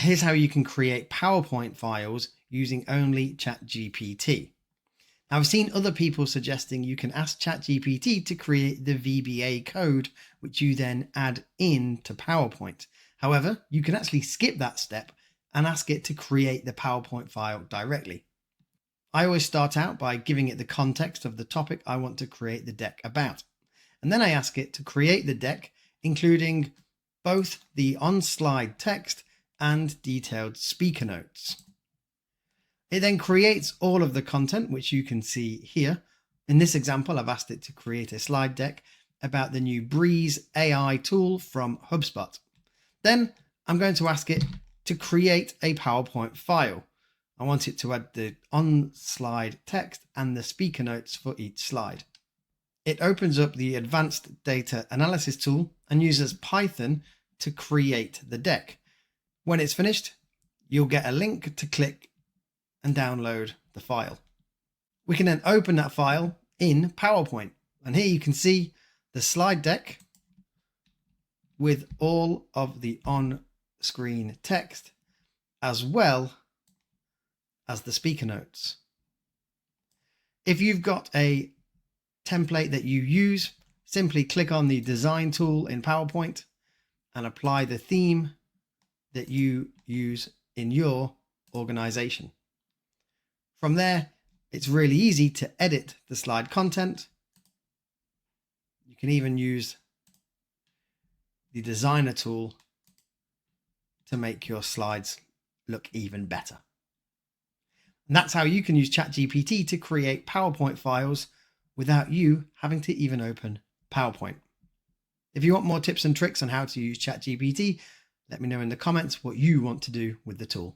Here's how you can create PowerPoint files using only ChatGPT. Now, I've seen other people suggesting you can ask ChatGPT to create the VBA code, which you then add in to PowerPoint. However, you can actually skip that step and ask it to create the PowerPoint file directly. I always start out by giving it the context of the topic I want to create the deck about. And then I ask it to create the deck, including both the on-slide text and detailed speaker notes. It then creates all of the content, which you can see here. In this example, I've asked it to create a slide deck about the new Breeze AI tool from HubSpot. Then I'm going to ask it to create a PowerPoint file. I want it to add the on-slide text and the speaker notes for each slide. It opens up the advanced data analysis tool and uses Python to create the deck. When it's finished, you'll get a link to click and download the file. We can then open that file in PowerPoint. And here you can see the slide deck with all of the on-screen text, as well as the speaker notes. If you've got a template that you use, simply click on the design tool in PowerPoint and apply the theme that you use in your organization. From there, it's really easy to edit the slide content. You can even use the designer tool to make your slides look even better. And that's how you can use ChatGPT to create PowerPoint files without you having to even open PowerPoint. If you want more tips and tricks on how to use ChatGPT, let me know in the comments what you want to do with the tool.